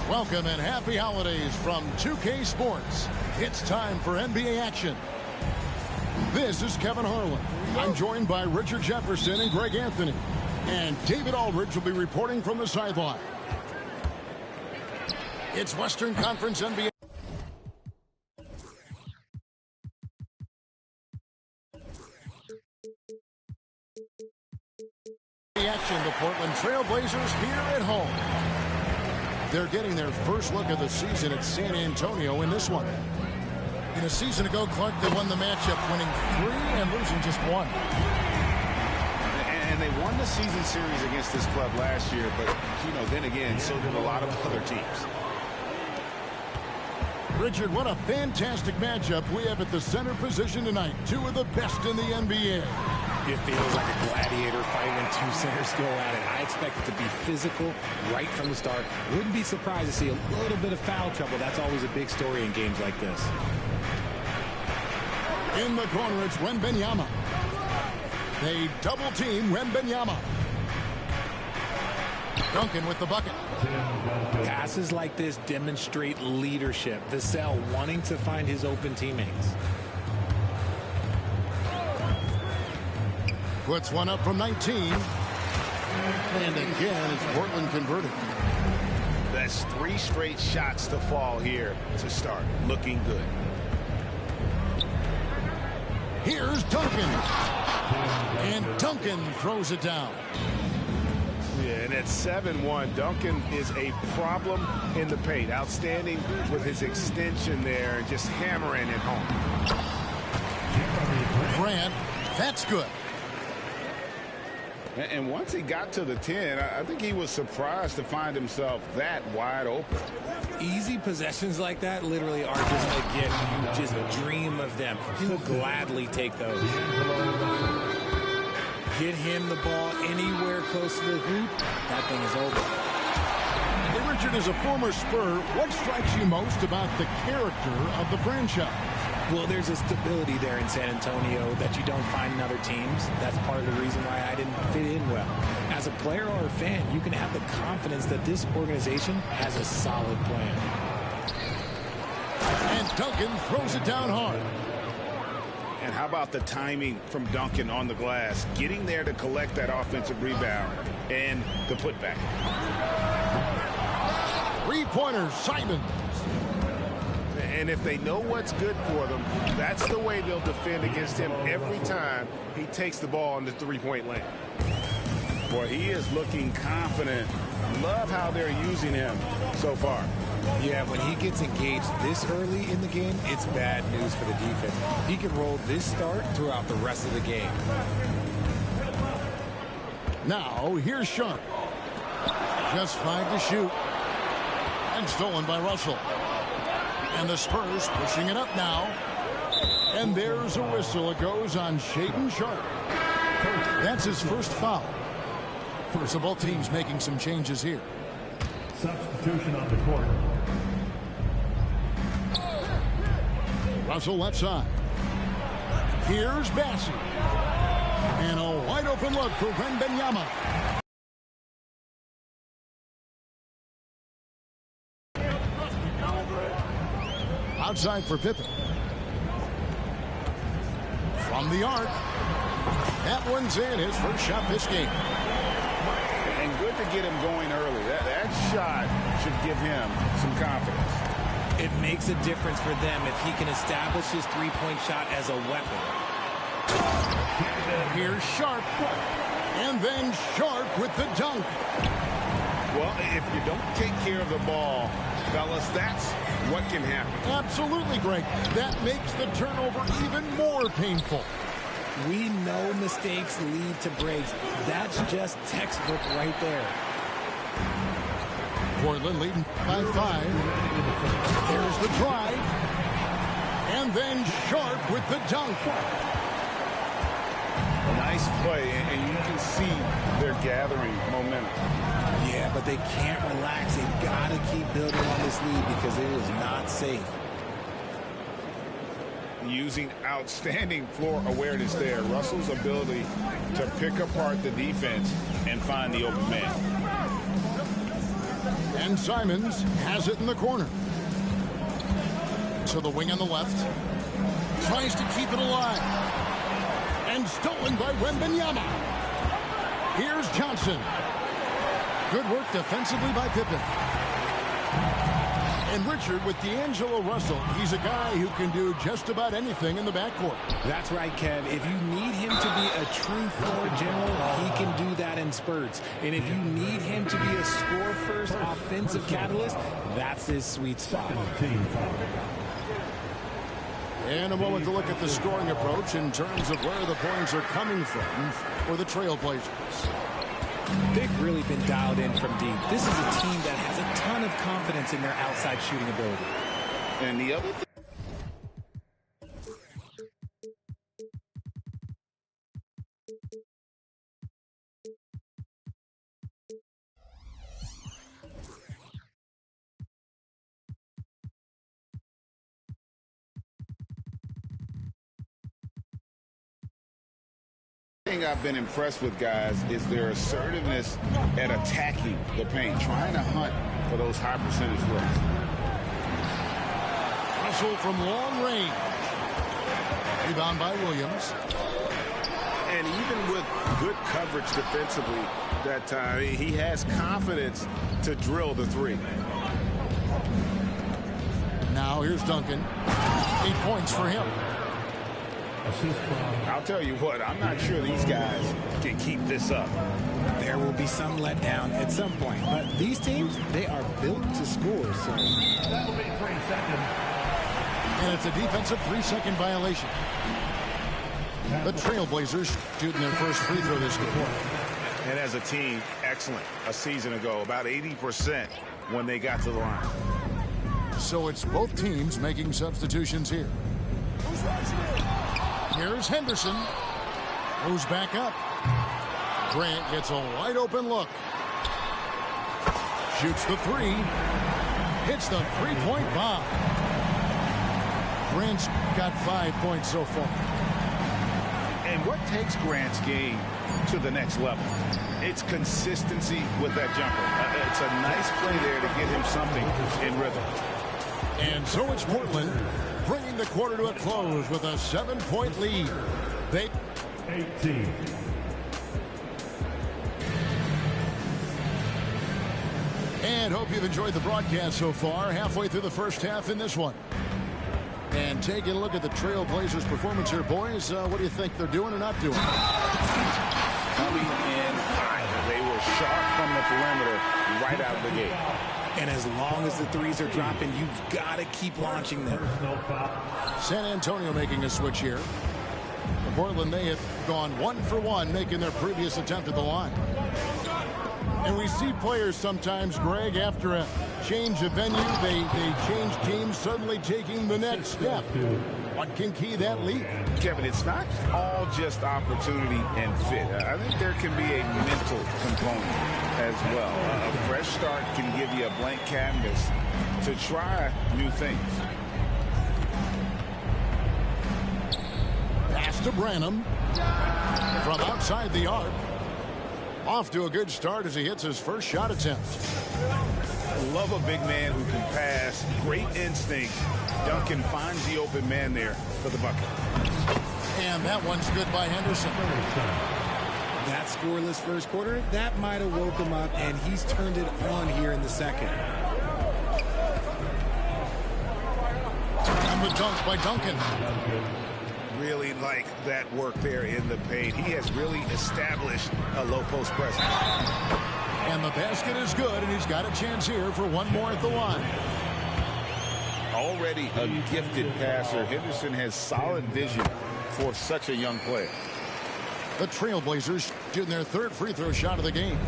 Welcome and happy holidays from 2K Sports. It's time for NBA action. This is Kevin Harlan. I'm joined by Richard Jefferson and Greg Anthony. And David Aldridge will be reporting from the sideline. It's Western Conference NBA. Action, the Portland Trail Blazers here at home. They're getting their first look of the season at San Antonio in this one. In a season ago, Clark, they won the matchup, winning 3 and losing just 1. And they won the season series against this club last year, but, you know, then again, so did a lot of other teams. Richard, what a fantastic matchup we have at the center position tonight. 2 of the best in the NBA. It feels like a gladiator fight when 2 centers go at it. I expect it to be physical right from the start. Wouldn't be surprised to see a little bit of foul trouble. That's always a big story in games like this. In the corner, it's Wembanyama. They double team Wembanyama. Duncan with the bucket. Passes like this demonstrate leadership. Vassell wanting to find his open teammates. Puts one up from 19. And again, it's Portland converted. That's 3 straight shots to fall here to start. Looking good. Here's Duncan. And Duncan throws it down. Yeah, and at 7-1, Duncan is a problem in the paint. Outstanding with his extension there and just hammering it home. Grant, that's good. And once he got to the 10, I think he was surprised to find himself that wide open. Easy possessions like that literally are just a gift. You just dream of them. He'll gladly take those. Get him the ball anywhere close to the hoop, that thing is over. Hey, Richard, as a former Spur, what strikes you most about the character of the franchise? Well, there's a stability there in San Antonio that you don't find in other teams. That's part of the reason why I didn't fit in well. As a player or a fan, you can have the confidence that this organization has a solid plan. And Duncan throws it down hard. And how about the timing from Duncan on the glass, getting there to collect that offensive rebound and the putback. 3-pointer, Simons. And if they know what's good for them, that's the way they'll defend against him every time he takes the ball in the 3-point lane. Boy, he is looking confident. Love how they're using him so far. Yeah, when he gets engaged this early in the game, it's bad news for the defense. He can roll this start throughout the rest of the game. Now, here's Sharp. Just 5 to shoot. And stolen by Russell. And the Spurs pushing it up now. And there's a whistle. It goes on Shaedon Sharpe. That's his first foul. So both teams making some changes here. Substitution on the court. Russell left side. Here's Bassey. And a wide open look for Wembanyama. Outside for Pippen. From the arc. That one's in, his first shot this game. And good to get him going early. That shot should give him some confidence. It makes a difference for them if he can establish his 3-point shot as a weapon. Here's Sharp. And then Sharp with the dunk. Well, if you don't take care of the ball, fellas, that's what can happen. Absolutely, Greg. That makes the turnover even more painful. We know mistakes lead to breaks. That's just textbook right there. Portland leading by 5. There's the drive. And then Sharp with the dunk. Nice play, and you can see they're gathering momentum. Yeah, but they can't relax. They've got to keep building on this lead because it is not safe. using outstanding floor awareness there. Russell's ability to pick apart the defense and find the open man. And Simons has it in the corner. To the wing on the left. Tries to keep it alive. And stolen by Wembanyama. Here's Johnson. Good work defensively by Pippen. And Richard, with D'Angelo Russell, he's a guy who can do just about anything in the backcourt. That's right, Kev. If you need him to be a true floor general, he can do that in spurts. And if you need him to be a score-first offensive catalyst, that's his sweet spot. And a moment to look at the scoring approach in terms of where the points are coming from for the Trailblazers. They've really been dialed in from deep. This is a team that has a ton of confidence in their outside shooting ability. And the other thing, I've been impressed with, guys, is their assertiveness at attacking the paint, trying to hunt for those high percentage looks. Russell from long range. Rebound by Williams. And even with good coverage defensively that time, he has confidence to drill the three. Now here's Duncan. 8 points for him. I'll tell you what, I'm not sure these guys can keep this up. There will be some letdown at some point, but these teams, they are built to score. So That'll be 3 seconds. And it's a defensive 3-second violation. The Trailblazers shooting their first free throw this game. And as a team, excellent. A season ago, about 80% when they got to the line. So it's both teams making substitutions here. Here's Henderson. Goes back up. Grant gets a wide open look. Shoots the three. Hits the three-point bomb. Grant's got 5 points so far. And what takes Grant's game to the next level? It's consistency with that jumper. It's a nice play there to get him something in rhythm. And so it's Portland bringing the quarter to a close with a 7-point lead. They 18. And hope you've enjoyed the broadcast so far. Halfway through the first half in this one. And taking a look at the Trailblazers' performance here, boys. What do you think they're doing or not doing? Coming in high. They were sharp from the perimeter right out of the gate. And as long as the threes are dropping, you've got to keep launching them. San Antonio making a switch here. For Portland, they have gone 1 for 1, making their previous attempt at the line. And we see players sometimes, Greg, after a change of venue, they change teams, suddenly taking the next step. What can key that lead? Kevin, it's not all just opportunity and fit. I think there can be a mental component as well. A fresh start can give you a blank canvas to try new things. Pass to Branham from outside the arc. Off to a good start as he hits his first shot attempt. Love a big man who can pass. Great instinct. Duncan finds the open man there for the bucket. And that one's good by Henderson. That scoreless first quarter, that might have woke him up, and he's turned it on here in the second. And the dunk by Duncan. Really like that work there in the paint. He has really established a low post presence. And the basket is good, and he's got a chance here for one more at the line. Already a gifted passer. Henderson has solid vision for such a young player. The Trailblazers shooting their third free throw shot of the game.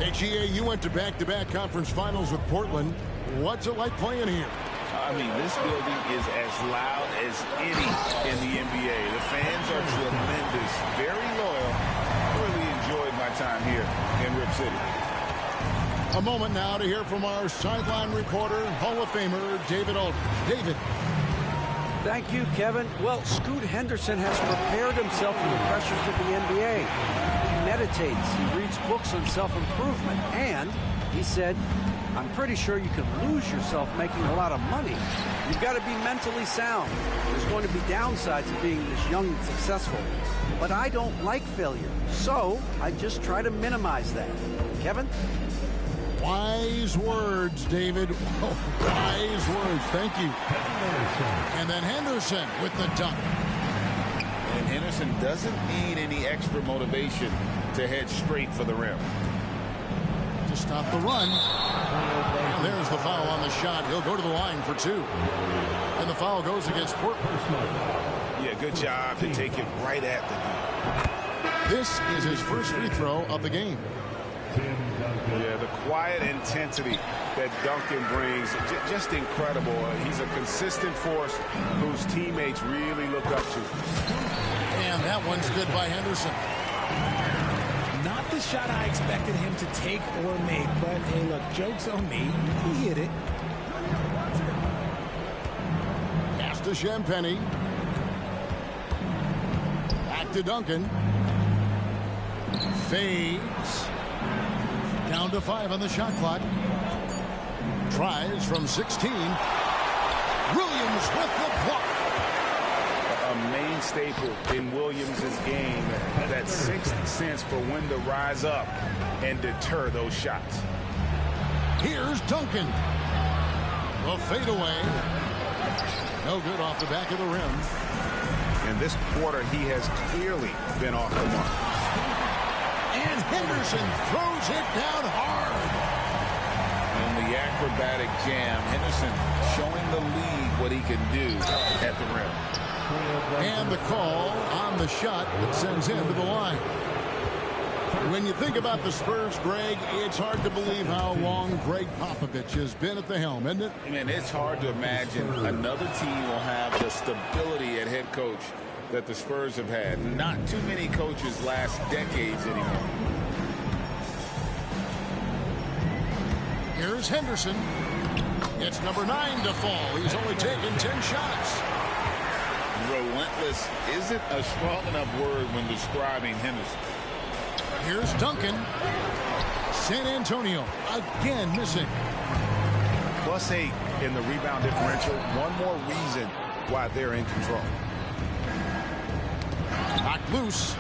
HEA, you went to back-to-back conference finals with Portland. What's it like playing here? I mean, this building is as loud as any in the NBA. The fans are tremendous, very loyal. Really enjoyed my time here in Rip City. A moment now to hear from our sideline reporter, Hall of Famer David Aldridge. David. Thank you, Kevin. Well, Scoot Henderson has prepared himself for the pressures of the NBA. He meditates, he reads books on self-improvement, and he said, I'm pretty sure you can lose yourself making a lot of money. You've got to be mentally sound. There's going to be downsides of being this young and successful. But I don't like failure, so I just try to minimize that. Kevin? Wise words, David. Oh, wise words. Thank you. And then Henderson with the dunk. And Henderson doesn't need any extra motivation to head straight for the rim. To stop the run. And there's the foul on the shot. He'll go to the line for two. And the foul goes against Portland. Yeah, good job to take it right at the This is his first free throw of the game. Yeah, the quiet intensity that Duncan brings, just incredible. He's a consistent force whose teammates really look up to. And that one's good by Henderson. Not the shot I expected him to take or make, but hey, look, joke's on me. He hit it. Pass to Champagnie. Back to Duncan. Fades. Down to 5 on the shot clock. Tries from 16. Williams with the block. A main staple in Williams' game, that sixth sense for when to rise up and deter those shots. Here's Duncan. The fadeaway. No good off the back of the rim. In this quarter, he has clearly been off the mark. And Henderson throws it down hard. In the acrobatic jam, Henderson showing the league what he can do at the rim. And the call on the shot that sends him to the line. When you think about the Spurs, Greg, it's hard to believe how long Greg Popovich has been at the helm, isn't it? I mean, it's hard to imagine another team will have the stability at head coach that the Spurs have had. Not too many coaches last decades anymore. Here's Henderson. It's number 9 to fall. He's only taken 10 shots. Relentless isn't a strong enough word when describing Henderson. Here's Duncan. San Antonio again missing. +8 in the rebound differential. One more reason why they're in control. Knocked loose.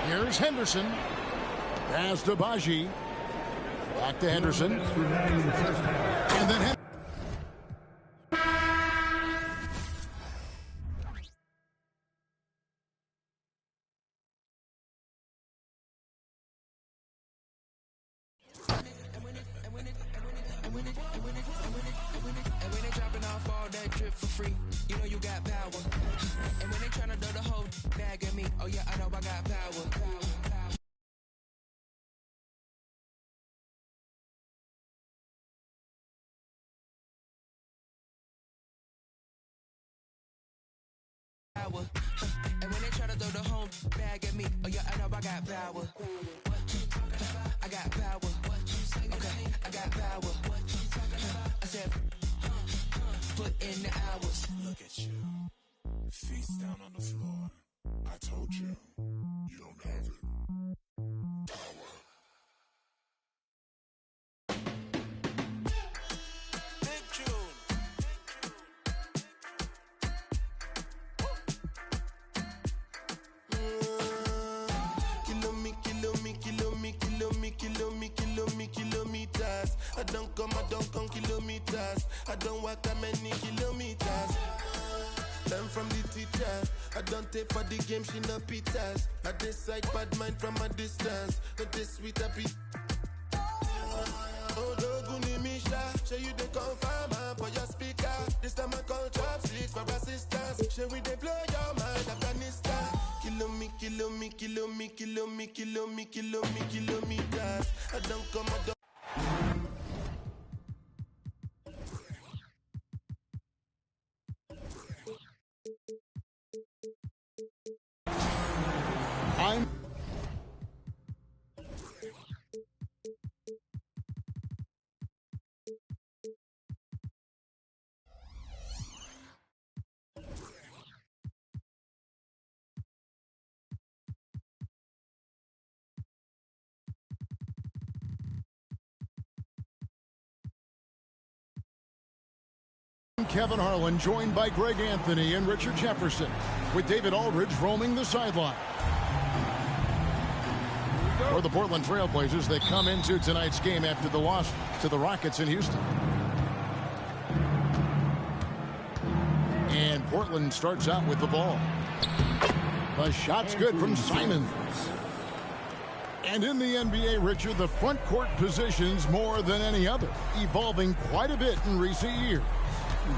Here's Henderson. Pass to Baji. Back to Henderson. And then and when they try to throw the whole bag at me, oh yeah, I know I got power. I got power. Okay, I got power. I said, put in the hours. Look at you, face down on the floor. I told you, you don't have it. Power. Kilometers. I don't come kilometers. I don't walk that many kilometers. Learn from the teacher. I don't take for the game, she no pitas. I decide bad mind from a distance. But this sweet happy. Oh, Doguni Misha. Show you the confirm for your speaker. This time I call chopsticks for assistance. Show we they blow your mind, Afghanistan. Kilometers. I don't come, I'm Kevin Harlan, joined by Greg Anthony and Richard Jefferson, with David Aldridge roaming the sideline. For the Portland Trail Blazers, they come into tonight's game after the loss to the Rockets in Houston. And Portland starts out with the ball. The shot's good from Simons. And in the NBA, Richard, the front court positions more than any other, evolving quite a bit in recent years.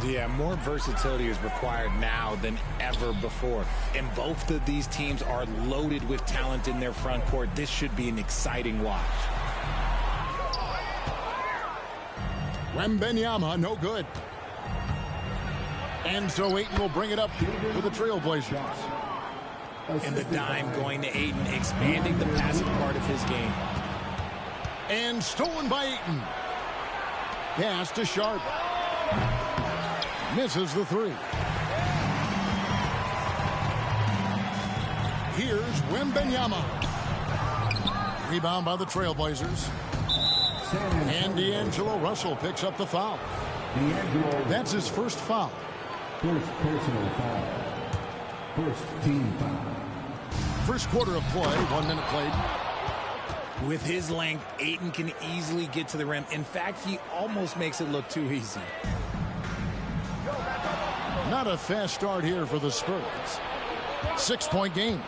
Yeah, more versatility is required now than ever before. And both of these teams are loaded with talent in their front court. This should be an exciting watch. Wembanyama, no good. And so Ayton will bring it up for the Trailblazers. And the dime going to Ayton, expanding the passive part of his game. And stolen by Ayton. Pass to Sharp. Misses the three. Here's Wembanyama. Rebound by the Trailblazers. And D'Angelo Russell picks up the foul. That's his first foul. First personal foul. First team foul. First quarter of play, 1 minute played. With his length, Ayton can easily get to the rim. In fact, he almost makes it look too easy. Not a fast start here for the Spurs. 6-point game.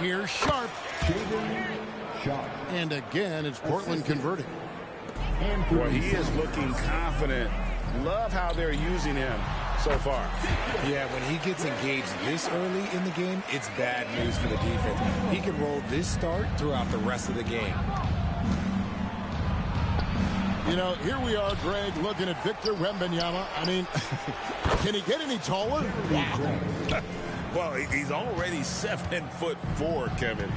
Here's Sharp. And again, it's Portland converting. Well, he is looking confident. Love how they're using him so far. Yeah, when he gets engaged this early in the game, it's bad news for the defense. He can roll this start throughout the rest of the game. You know, here we are, Greg, looking at Victor Wembanyama. I mean, can he get any taller? Wow. Well, he's already 7'4", Kevin.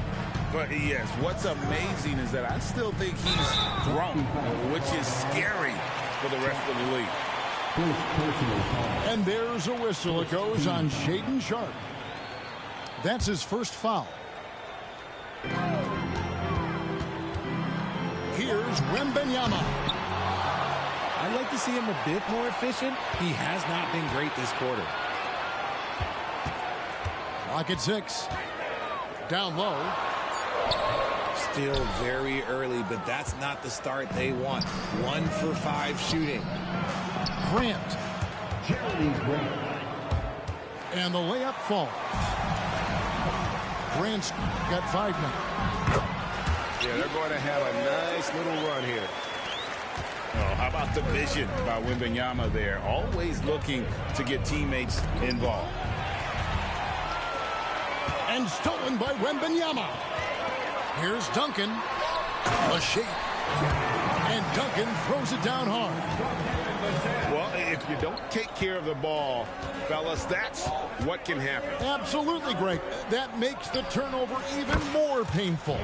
But yes, what's amazing is that I still think he's grown, which is scary for the rest of the league. And there's a whistle. It goes on Shaedon Sharp. That's his first foul. Here's Wembanyama. I'd like to see him a bit more efficient. He has not been great this quarter. Clock at 6. Down low. Still very early, but that's not the start they want. 1 for 5 shooting. Grant. And the layup falls. Grant's got 5 now. Yeah, they're going to have a nice little run here. Oh, how about the vision by Wembanyama there? Always looking to get teammates involved. And stolen by Wembanyama. Here's Duncan. A shake. And Duncan throws it down hard. Well, if you don't take care of the ball, fellas, that's what can happen. Absolutely, Greg. That makes the turnover even more painful.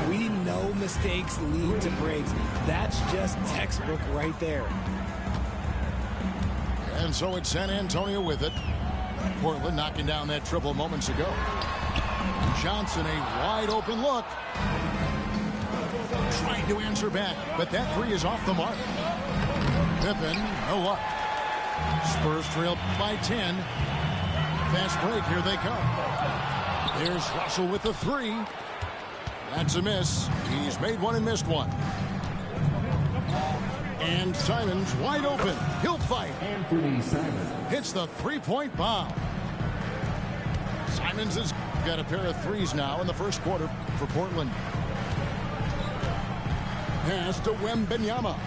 We know mistakes lead to breaks. That's just textbook right there. And so it's San Antonio with it. Portland knocking down that triple moments ago. Johnson, a wide open look. Trying to answer back, but that three is off the mark. Pippen, no luck. Spurs trail by 10. Fast break, here they come. There's Russell with the three. That's a miss. He's made one and missed one. And Simons wide open. He'll fight. Anthony Simons hits the three-point bomb. Simons has got a pair of threes now in the first quarter for Portland. Pass to Wembanyama.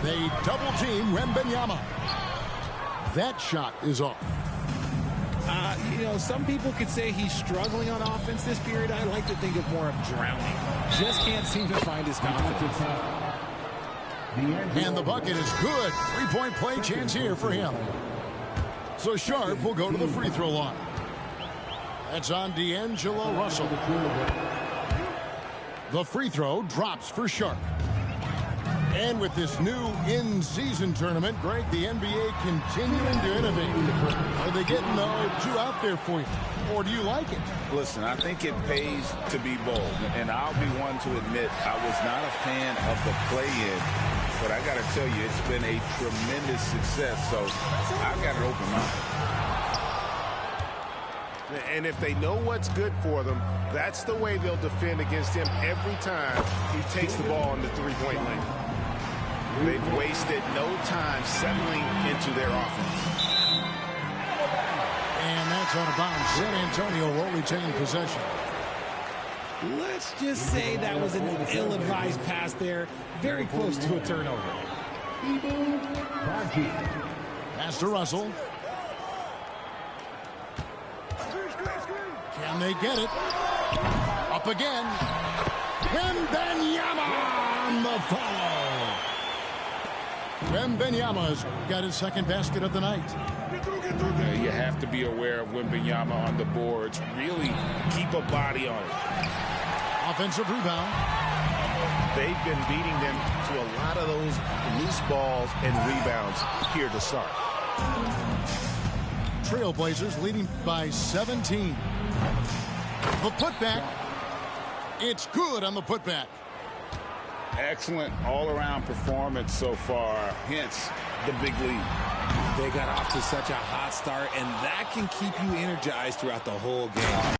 They double team Wembanyama. That shot is off. You know, some people could say he's struggling on offense this period. I like to think of more of drowning. Just can't seem to find his confidence. And the bucket is good. Three-point play chance here for him. So Sharp will go to the free throw line. That's on D'Angelo Russell. The free throw drops for Sharp. And with this new in-season tournament, Greg, the NBA continuing to innovate. Are they getting too out there for you, or do you like it? Listen, I think it pays to be bold, and I'll be one to admit I was not a fan of the play-in, but I got to tell you, it's been a tremendous success, so I've got an open mind. And if they know what's good for them, that's the way they'll defend against him every time he takes the ball in the three-point lane. They've wasted no time settling into their offense. And that's out of bounds. San Antonio will retain possession. Let's just say that was an ill-advised pass there. Very close to a turnover. Pass to Russell. Can they get it? Up again. Wembanyama on the follow. Wembanyama's got his second basket of the night. You have to be aware of Wembanyama on the boards. Really keep a body on it. Offensive rebound. They've been beating them to a lot of those loose balls and rebounds here to start. Trailblazers leading by 17. The putback. It's good on the putback. Excellent all-around performance so far, hence the big lead. They got off to such a hot start, and that can keep you energized throughout the whole game.